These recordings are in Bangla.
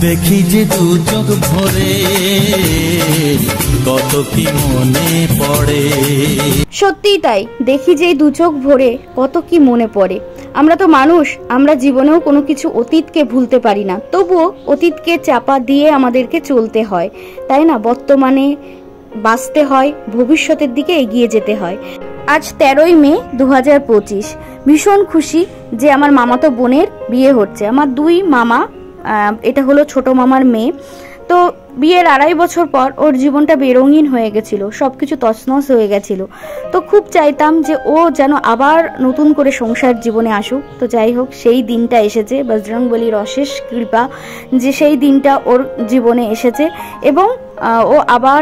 দেখি যে দু চোখ ভরে কত কি মনে পড়ে। সত্যিই তাই, দেখি যে দু চোখ ভরে কত কি মনে পড়ে। আমরা তো মানুষ, আমরা জীবনেও কোনো কিছু অতীতকে ভুলতে পারি না, তবুও অতীতকে চাপা দিয়ে আমাদেরকে চলতে হয়, তাই না? বর্তমানে বাঁচতে হয়, ভবিষ্যতের দিকে এগিয়ে যেতে হয়। আজ 13ই মে 2025। ভীষণ খুশি যে আমার মামাতো বোনের বিয়ে হচ্ছে। আমার দুই মামা, এটা হলো ছোট মামার মেয়ে। তো বিয়ের 2.5 বছর পর ওর জীবনটা বেরঙিন হয়ে গেছিল, সবকিছু তছনছ হয়ে গেছিল। তো খুব চাইতাম যে ও যেন আবার নতুন করে সংসার জীবনে আসুক। তো যাই হোক, সেই দিনটা এসেছে, বজরংবলীর অশেষ কৃপা যে সেই দিনটা ওর জীবনে এসেছে এবং ও আবার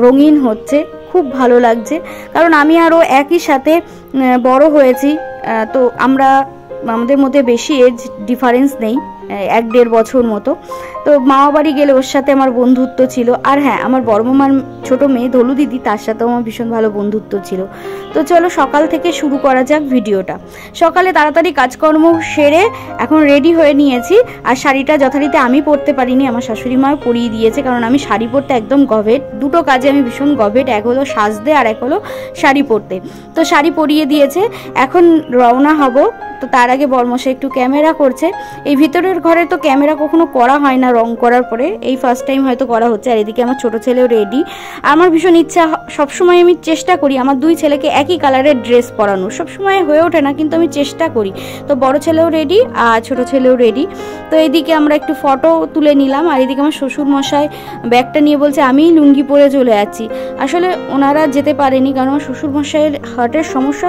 রঙিন হচ্ছে। খুব ভালো লাগছে, কারণ আমি আর ও একই সাথে বড় হয়েছি। তো আমাদের মধ্যে বেশি এজ ডিফারেন্স নেই, 1-1.5 বছর মতো। তো মামা বাড়ি গেলে ওর সাথে আমার বন্ধুত্ব ছিল। আর হ্যাঁ, আমার বড় মামার ছোট মেয়ে ধলু দিদি, তার সাথেও আমার ভীষণ ভালো বন্ধুত্ব ছিল। তো চলো সকাল থেকে শুরু করা যাক ভিডিওটা। সকালে তাড়াতাড়ি কাজকর্ম সেরে এখন রেডি হয়ে নিয়েছি। আর শাড়িটা যথারীতি আমি পরতে পারিনি, আমার শাশুড়ি মাও পরিয়ে দিয়েছে, কারণ আমি শাড়ি পরতে একদম গভেট। দুটো কাজে আমি ভীষণ গভেট, এক হলো সাজতে আর এক হলো শাড়ি পরতে। তো শাড়ি পরিয়ে দিয়েছে, এখন রওনা হব। তো তার আগে বরমশাই একটু ক্যামেরা করছে। এই ভিতরের ঘরে তো ক্যামেরা কখনো করা হয় না রং করার পরে, এই ফার্স্ট টাইম হয়তো করা হচ্ছে। আর এদিকে আমার ছোট ছেলেও রেডি। আমার ভীষণ ইচ্ছা, সবসময় আমি চেষ্টা করি আমার দুই ছেলেকে একই কালারের ড্রেস পরানো। সবসময় হয়ে ওঠে না, কিন্তু আমি চেষ্টা করি। তো বড় ছেলেও রেডি আর ছোট ছেলেও রেডি। তো এদিকে আমরা একটু ফটো তুলে নিলাম। আর এদিকে আমার শ্বশুর মশাই ব্যাগটা নিয়ে বলছে আমি লুঙ্গি পরে চলে যাচ্ছি। আসলে ওনারা যেতে পারেনি, কারণ আমার শ্বশুর মশাইয়ের হার্টের সমস্যা।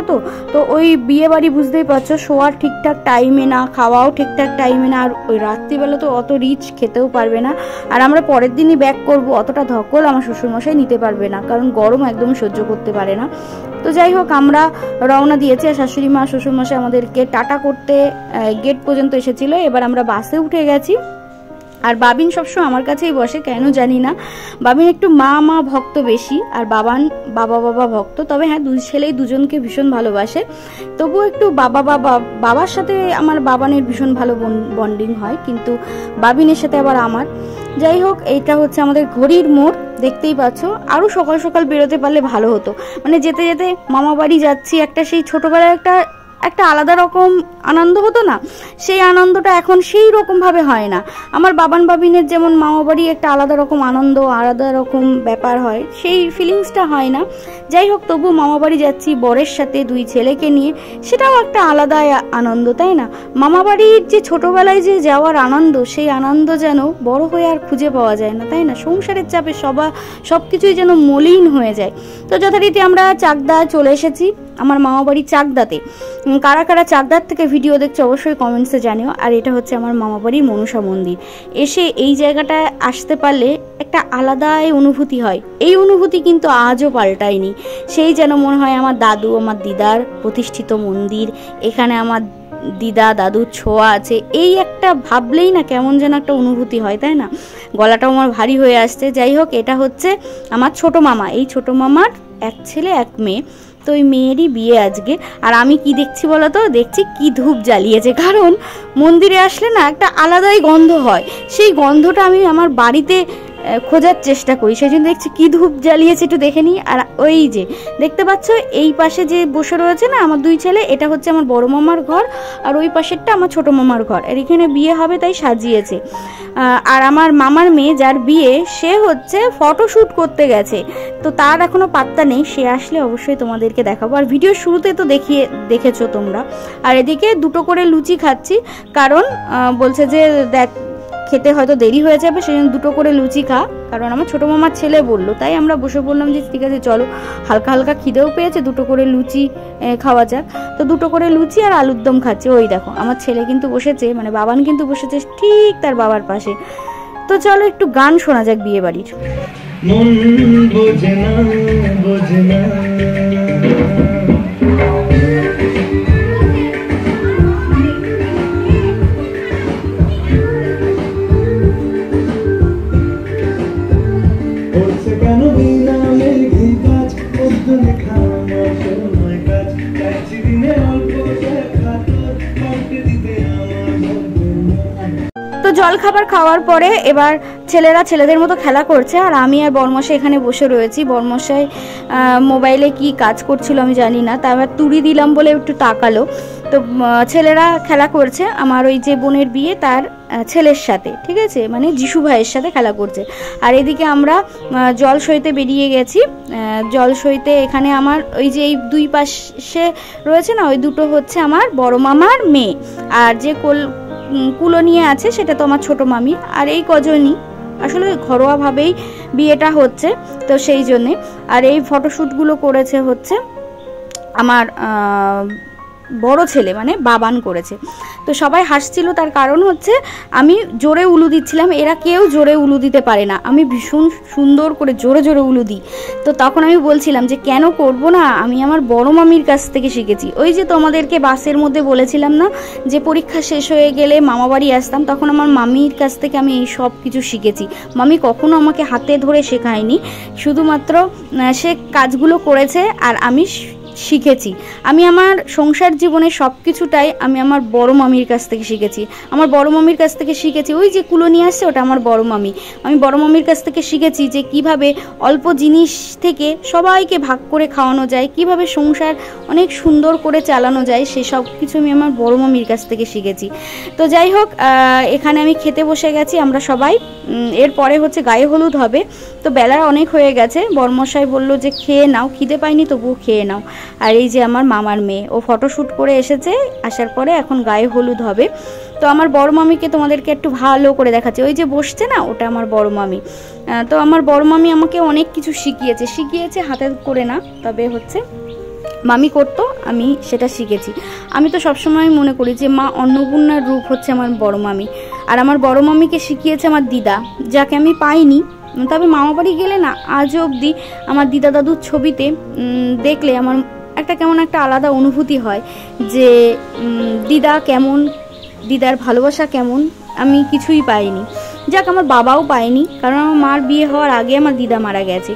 তো ওই বিয়ে বাড়ি বুঝতেই পারছো, শোয়ার ঠিকঠাক টাইমে না, খাওয়াও ঠিকঠাক টাইমে না, আর ওই রাত্রিবেলা তো অত রিচ খেতেও পারবে না। আর আমরা পরের দিনই ব্যাক করব, অতটা ধকল আমার শ্বশুরমশাই নিতে পারবে না, কারণ গরম একদম সহ্য করতে পারে না। তো যাই হোক, আমরা রওনা দিয়েছি। আর শাশুড়ি মা শ্বশুরমশাই আমাদেরকে টাটা করতে গেট পর্যন্ত এসেছিল। এবার আমরা বাসে উঠে গেছি। আর বাবিন সবসময় আমার কাছেই বসে, কেন জানি না। বাবিন একটু মা ভক্ত বেশি, আর বাবান বাবা ভক্ত। তবে হ্যাঁ, দুই ছেলেই দুজনকে ভীষণ ভালোবাসে। তবুও একটু বাবার সাথে আমার বাবানের ভীষণ ভালো বন্ডিং হয়, কিন্তু বাবিনের সাথে আবার আমার। যাই হোক, এইটা হচ্ছে আমাদের ঘড়ির মোড়, দেখতেই পাচ্ছ। আরও সকাল সকাল বেরোতে পারলে ভালো হতো। মানে যেতে যেতে মামা বাড়ি যাচ্ছি, একটা সেই ছোটোবেলায় একটা আলাদা রকম আনন্দ হতো না, সেই আনন্দটা এখন সেই রকমভাবে হয় না। আমার বাবান বাবিনের যেমন মামা বাড়ি একটা আলাদা রকম আনন্দ, আলাদা রকম ব্যাপার হয়, সেই ফিলিংসটা হয় না। যাই হোক, তবু মামা বাড়ি যাচ্ছি বরের সাথে, দুই ছেলেকে নিয়ে, সেটাও একটা আলাদা আনন্দ, তাই না? মামা বাড়ির যে ছোটবেলায় যে যাওয়ার আনন্দ, সেই আনন্দ যেন বড় হয়ে আর খুঁজে পাওয়া যায় না, তাই না? সংসারের চাপে সব কিছুই যেন মলিন হয়ে যায়। তো যথারীতি আমরা চাকদা চলে এসেছি, আমার মামা বাড়ি চাকদাতে। কারা কারা চাকদার থেকে ভিডিও দেখছে অবশ্যই কমেন্টসে জানিও। আর এটা হচ্ছে আমার মামা বাড়ির মনসা মন্দির। এসে এই জায়গাটায় আসতে পারলে একটা আলাদাই অনুভূতি হয়। এই অনুভূতি কিন্তু আজও পাল্টায়নি। সেই যেন মনে হয় আমার দাদু, আমার দিদার প্রতিষ্ঠিত মন্দির, এখানে আমার দিদা দাদুর ছোঁয়া আছে। এই একটা ভাবলেই না কেমন যেন একটা অনুভূতি হয়, তাই না? গলাটাও আমার ভারী হয়ে আসছে। যাই হোক, এটা হচ্ছে আমার ছোট মামা। এই ছোট মামার এক ছেলে এক মেয়ে। তো ওই মেয়েরই বিয়ে আজকে। আর আমি কি দেখছি বলো তো? দেখছি কি ধূপ জ্বালিয়েছে, কারণ মন্দিরে আসলে না একটা আলাদাই গন্ধ হয়। সেই গন্ধটা আমি আমার বাড়িতে খোঁজার চেষ্টা করি, সেই জন্য দেখছি কি ধূপ জ্বালিয়েছে, একটু দেখে নিই। আর ওই যে দেখতে পাচ্ছ, এই পাশে যে বসে রয়েছে না আমার দুই ছেলে, এটা হচ্ছে আমার বড় মামার ঘর, আর ওই পাশেরটা আমার ছোট মামার ঘর। আর এখানে বিয়ে হবে তাই সাজিয়েছে। আর আমার মামার মেয়ে যার বিয়ে, সে হচ্ছে ফটোশ্যুট করতে গেছে। তো তার এখনো পাত্তা নেই, সে আসলে অবশ্যই তোমাদেরকে দেখাবো। আর ভিডিওর শুরুতে তো দেখেছো তোমরা। আর এদিকে দুটো করে লুচি খাচ্ছি, কারণ বলছে যে দেখ খেতে হয়তো দেরি হয়ে যাবে, সেই জন্য দুটো করে লুচি খা, কারণ আমার ছোট মামার ছেলে বললো। তাই আমরা বসে বললাম যে ঠিক আছে চলো, হালকা হালকা খিদেও পেয়েছে, দুটো করে লুচি খাওয়া যাক। তো দুটো করে লুচি আর আলুর দম খাচ্ছে। ওই দেখো আমার ছেলে কিন্তু বসেছে, মানে বাবান কিন্তু বসেছে ঠিক তার বাবার পাশে। তো চলো একটু গান শোনা যাক বিয়ে বাড়ির। মন বোঝে না বোঝে না তো জল খাবার খাওয়ার পরে এবার ছেলেরা ছেলেদের মতো খেলা করছে, আর আমি আর বর্মশাই এখানে বসে রয়েছি। বর্মশাই মোবাইলে কি কাজ করছিল আমি জানি না, তারপর তুড়ি দিলাম বলে একটু তাকালো। তো ছেলেরা খেলা করছে আমার ওই যে বোনের বিয়ে তার ছেলের সাথে, ঠিক আছে, মানে যিশু ভাইয়ের সাথে খেলা করছে। আর এদিকে আমরা জল সইতে বেরিয়ে গেছি। জল সইতে এখানে আমার ওই যে এই দুই পাশে রয়েছে না, ওই দুটো হচ্ছে আমার বড় মামার মেয়ে, আর যে কুলো নিয়ে আছে সেটা তো আমার ছোট মামি। আর এই কজনই আসলে ঘরোয়াভাবেই বিয়েটা হচ্ছে, তো সেই জন্যে। আর এই ফটোশ্যুটগুলো করেছে হচ্ছে আমার বড় ছেলে, মানে বাবান করেছে। তো সবাই হাসছিল, তার কারণ হচ্ছে আমি জোরে উলু দিচ্ছিলাম, এরা কেউ জোরে উলু দিতে পারে না, আমি ভীষণ সুন্দর করে জোরে জোরে উলু দিই। তো তখন আমি বলছিলাম যে কেন করব না, আমি আমার বড় মামির কাছ থেকে শিখেছি। ওই যে তোমাদেরকে বাসের মধ্যে বলেছিলাম না যে পরীক্ষা শেষ হয়ে গেলে মামা বাড়ি আসতাম, তখন আমার মামির কাছ থেকে আমি এই সব কিছু শিখেছি। মামি কখনো আমাকে হাতে ধরে শেখায়নি, শুধুমাত্র সে কাজগুলো করেছে আর আমি শিখেছি। আমি আমার সংসার জীবনে সব কিছুটাই আমি আমার বড় মামির কাছ থেকে শিখেছি। আমার বড় মামির কাছ থেকে শিখেছি, ওই যে কুলো নিয়ে আসছে ওটা আমার বড় মামি। আমি বড় মামির কাছ থেকে শিখেছি যে কিভাবে অল্প জিনিস থেকে সবাইকে ভাগ করে খাওয়ানো যায়, কিভাবে সংসার অনেক সুন্দর করে চালানো যায়, সেসব কিছু আমি আমার বড় মামির কাছ থেকে শিখেছি। তো যাই হোক, এখানে আমি খেতে বসে গেছি আমরা সবাই। এরপরে হচ্ছে গায়ে হলুদ হবে, তো বেলা অনেক হয়ে গেছে। বর্মশাই বলল যে খেয়ে নাও, খিদে পাইনি তবুও খেয়ে নাও। আর এই যে আমার মামার মেয়ে, ও ফটোশ্যুট করে এসেছে, আসার পরে এখন গায়ে হলুদ হবে। তো আমার বড় মামিকে তোমাদেরকে একটু ভালো করে দেখাচ্ছে, ওই যে বসছে না ওটা আমার বড় মামি। তো আমার বড় মামি আমাকে অনেক কিছু শিখিয়েছে হাতে করে না, তবে হচ্ছে মামি করতো, আমি সেটা শিখেছি। আমি তো সবসময় মনে করি যে মা অন্নপূর্ণার রূপ হচ্ছে আমার বড় মামি, আর আমার বড় মামিকে শিখিয়েছে আমার দিদা, যাকে আমি পাইনি। তবে মামা বাড়ি গেলে না আজও অবধি আমার দিদা দাদুর ছবিতে দেখলে আমার একটা কেমন একটা আলাদা অনুভূতি হয় যে দিদা কেমন, দিদার ভালোবাসা কেমন, আমি কিছুই পাইনি। যাক, আমার বাবাও পায়নি, কারণ আমার মার বিয়ে হওয়ার আগে আমার দিদা মারা গেছে।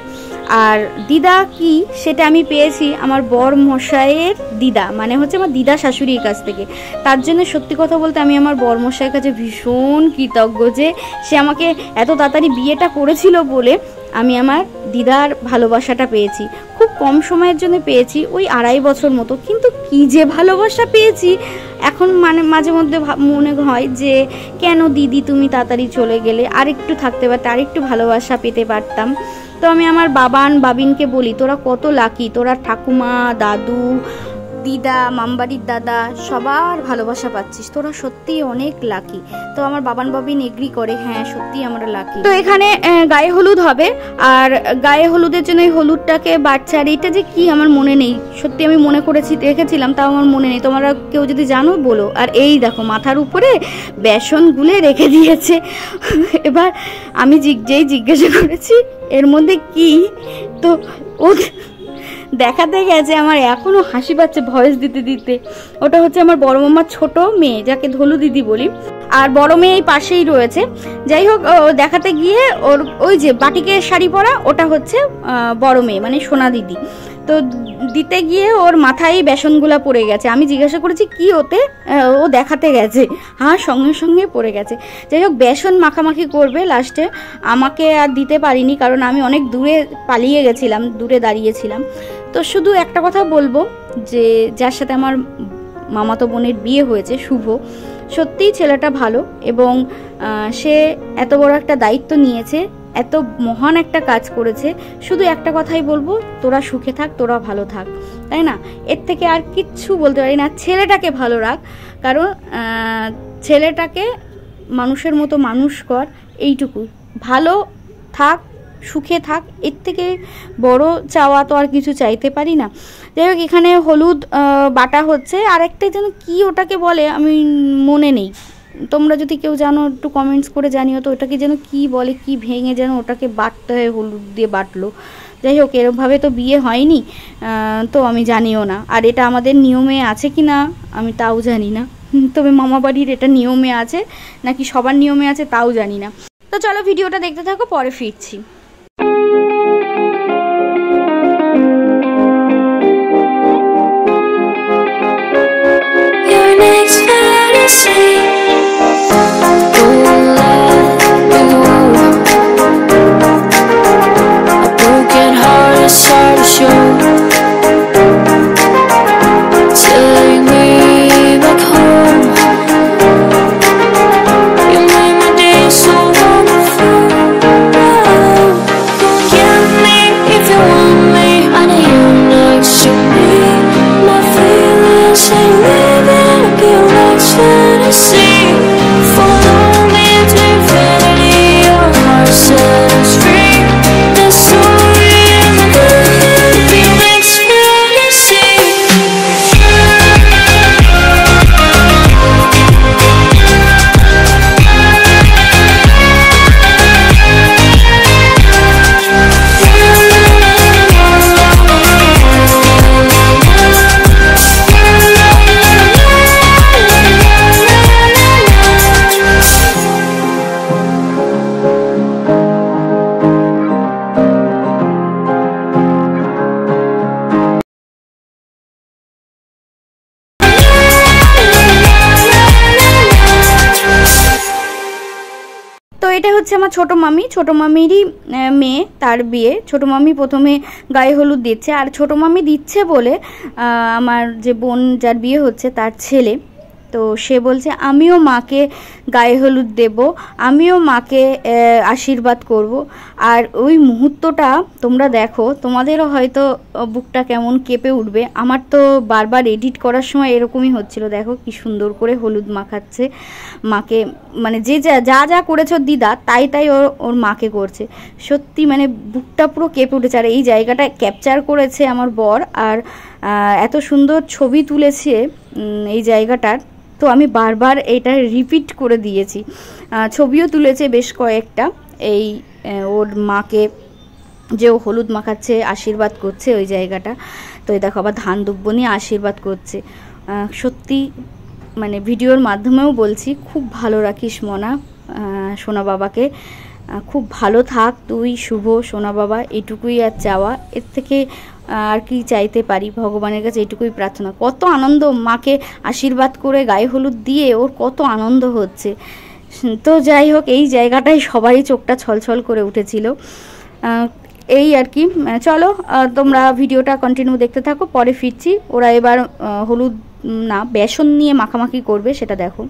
আর দিদা কি সেটা আমি পেয়েছি আমার বর মশাইয়ের দিদা, মানে হচ্ছে আমার দিদা শাশুড়ির কাছ থেকে। তার জন্য সত্যি কথা বলতে আমি আমার বর মশাইয়ের কাছে ভীষণ কৃতজ্ঞ যে সে আমাকে এত তাড়াতাড়ি বিয়েটা করেছিল বলে আমি আমার দিদার ভালোবাসাটা পেয়েছি। খুব কম সময়ের জন্য পেয়েছি, ওই 2.5 বছর মতো, কিন্তু কি যে ভালোবাসা পেয়েছি। এখন মানে মাঝে মধ্যে মনে হয় যে কেন দিদি তুমি তাড়াতাড়ি চলে গেলে, আর একটু থাকতে পারতে, আর একটু ভালোবাসা পেতে পারতাম। তো আমি আমার বাবিনকে বলি তোরা কত লাকি, তোরা ঠাকুমা, দাদু, দিদা, মামবাড়ির দাদা সবার ভালোবাসা পাচ্ছিস, তোরা সত্যি অনেক লাকি। তো আমার বাবিন এগ্রি করে, হ্যাঁ সত্যি আমরা লাকি। তো এখানে গায়ে হলুদ হবে, আর গায়ে হলুদের জন্য এই হলুদটাকে বাচ্চা, আর এটা যে কি আমার মনে নেই, সত্যি আমি মনে করেছি রেখেছিলাম, তাও আমার মনে নেই, তোমরা কেউ যদি জানো বলো। আর এই দেখো মাথার উপরে বেসন গুলে রেখে দিয়েছে। এবার আমি যেই জিজ্ঞাসা করেছি এর মধ্যে কি, তো ও দেখাতে গেছে, আমার এখনো হাসি পাচ্ছে ভয়েস দিতে দিতে। ওটা হচ্ছে আমার বড় মামার ছোট মেয়ে, যাকে ধলু দিদি বলি, আর বড় মেয়ে এই পাশেই রয়েছে। যাই হোক, দেখাতে গিয়ে ওর ওই যে বাটিকে শাড়ি পরা ওটা হচ্ছে বড় মেয়ে, মানে সোনা দিদি। তো দিতে গিয়ে ওর মাথায় বেসনগুলা পড়ে গেছে। আমি জিজ্ঞাসা করেছি কি ওতে, ও দেখাতে গেছে, হ্যাঁ সঙ্গে সঙ্গে পড়ে গেছে। যাই হোক, বেসন মাখামাখি করবে লাস্টে, আমাকে আর দিতে পারিনি কারণ আমি অনেক দূরে পালিয়ে গেছিলাম, দূরে দাঁড়িয়েছিলাম। তো শুধু একটা কথা বলবো যে যার সাথে আমার মামাতো বোনের বিয়ে হয়েছে, শুভ, সত্যিই ছেলেটা ভালো, এবং সে এত বড় একটা দায়িত্ব নিয়েছে, এত মহান একটা কাজ করেছে। শুধু একটা কথাই বলবো, তোরা সুখে থাক, তোরা ভালো থাক, তাই না? এর থেকে আর কিচ্ছু বলতে পারি না। ছেলেটাকে ভালো রাখ, কারণ ছেলেটাকে মানুষের মতো মানুষ কর, এইটুকু। ভালো থাক, সুখে থাক, এর থেকে বড় চাওয়া তো আর কিছু চাইতে পারি না। যাই হোক, এখানে হলুদ বাটা হচ্ছে, আর একটা যেন কি ওটাকে বলে আমি মনে নেই, তোমরা যদি কেউ জানো একটু কমেন্টস করে জানিও তো, ওটাকে যেন কি বলে, কি ভেঙে যেন ওটাকে বাটতে হয়, হলুদ দিয়ে বাটলো। যাই হোক, এরমভাবে তো বিয়ে হয়নি, তো আমি জানিও না। আর এটা আমাদের নিয়মে আছে কি না আমি তাও জানি না, তবে মামা বাড়ির এটা নিয়মে আছে নাকি সবার নিয়মে আছে তাও জানি না। তো চলো ভিডিওটা দেখতে থাকো, পরে ফিরছি। Your next fantasy. এটা হচ্ছে আমার ছোট মামিরই মেয়ে, তার বিয়ে। ছোট মামি প্রথমে গায়ে হলুদ দিচ্ছে, আর ছোট মামি দিচ্ছে বলে আমার যে বোন যার বিয়ে হচ্ছে তার ছেলে, তো সে বলছে আমিও মাকে গায়ে হলুদ দেব, আমিও মাকে আশীর্বাদ করব। আর ওই মুহূর্তটা তোমরা দেখো, তোমাদেরও হয়তো বুকটা কেমন কেঁপে উঠবে। আমার তো বারবার এডিট করার সময় এরকমই হচ্ছিল। দেখো কি সুন্দর করে হলুদ মাখাচ্ছে মাকে, মানে যে যা যা করেছো দিদা তাই ওর মাকে করছে। সত্যি মানে বুকটা পুরো কেঁপে উঠেছে। আর এই জায়গাটা ক্যাপচার করেছে আমার বর, আর এত সুন্দর ছবি তুলেছে এই জায়গাটার, তো আমি বারবার এটা রিপিট করে দিয়েছি। ছবিও তুলেছে বেশ কয়েকটা, এই ওর মাকে যে ও হলুদ মাখাচ্ছে, আশীর্বাদ করছে ওই জায়গাটা। তো এই দেখো আবার ধান দুব্ব নিয়ে আশীর্বাদ করছে। সত্যি মানে ভিডিওর মাধ্যমেও বলছি, খুব ভালো রাখিস মনা সোনা বাবাকে, খুব ভালো থাক তুই শুভ সোনা বাবা, এটুকুই আর চাওয়া, এর থেকে আর কি চাইতে পারি ভগবানের কাছে, এটুকুই প্রার্থনা। কত আনন্দ, মাকে আশীর্বাদ করে গায়ে হলুদ দিয়ে ওর কত আনন্দ হচ্ছে। তো যাই হোক, এই জায়গাটায় সবারই চোখটা ছলছল করে উঠেছিল। এই আর কি। চলো তোমরা ভিডিওটা কন্টিনিউ দেখতে থাকো, পরে ফিরছি। ওরা এবার হলুদ না বেসন নিয়ে মাখামাখি করবে, সেটা দেখো।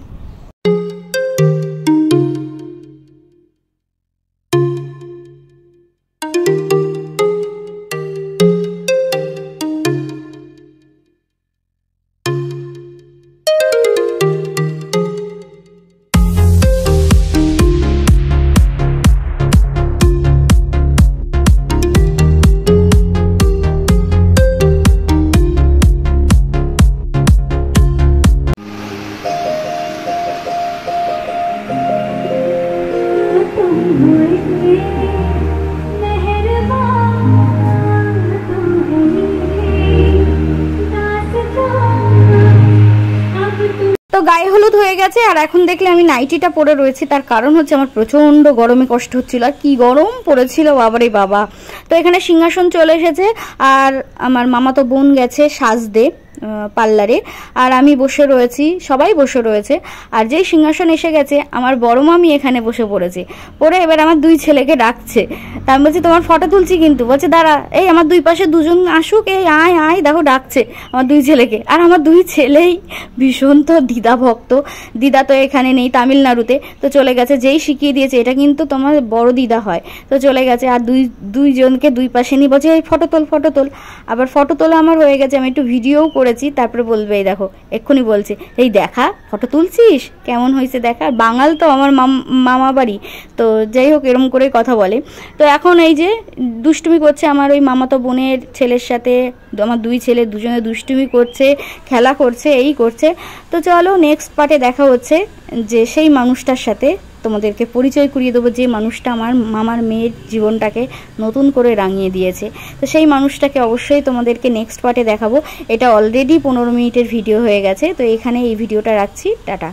তো গায়ে হলুদ হয়ে গেছে, আর এখন দেখলে আমি নাইটিটা পরে রয়েছি। তার কারণ হচ্ছে আমার প্রচন্ড গরমে কষ্ট হচ্ছিল, আর কি গরম পড়েছিল বাবারে বাবা। তো এখানে সিংহাসন চলে এসেছে, আর আমার মামাতো বোন গেছে সাজতে পার্লারে, আর আমি বসে রয়েছি, সবাই বসে রয়েছে। আর যেই সিংহাসন এসে গেছে, আমার বড় মামি এখানে বসে পড়েছে। পরে এবার আমার দুই ছেলেকে ডাকছে, তা আমি বলছি তোমার ফটো তুলছি কিন্তু। বলছে দাঁড়া, এই আমার দুই পাশে দুজন আসুক, এই আয় আয়, দেখো ডাকছে আমার দুই ছেলেকে। আর আমার দুই ছেলেই ভীষণ তো দিদা ভক্ত। দিদা তো এখানে নেই, তামিলনাড়ুতে, তো চলে গেছে। যেই শিখিয়ে দিয়েছে এটা কিন্তু তোমার বড় দিদা হয়, তো চলে গেছে। আর দুইজনকে দুই পাশে নিয়ে বলছে এই ফটো তোল ফটো তোল। আবার ফটো তোলা আমার হয়ে গেছে, আমি একটু ভিডিও করেছি, তারপরে বলবে এই দেখো এক্ষুনি বলছে এই দেখা ফটো তুলছিস কেমন হয়েছে দেখা। বাঙাল তো আমার মামা বাড়ি, তো যাই হোক এরম করে কথা বলে। তো এখন এই যে দুষ্টুমি করছে আমার ওই মামাতো বোনের ছেলের সাথে, আমার দুই ছেলে দুজনে দুষ্টুমি করছে, খেলা করছে, এই করছে। তো চলো নেক্সট পার্টে দেখা হচ্ছে, যে সেই মানুষটার সাথে তোমাদেরকে পরিচয় করিয়ে দেবো, যে মানুষটা আমার মামার মেয়ের জীবনটাকে নতুন করে রাঙিয়ে দিয়েছে। তো সেই মানুষটাকে অবশ্যই তোমাদেরকে নেক্সট পার্টে দেখাবো। এটা অলরেডি 15 মিনিটের ভিডিও হয়ে গেছে, তো এখানে এই ভিডিওটা রাখছি, টাটা।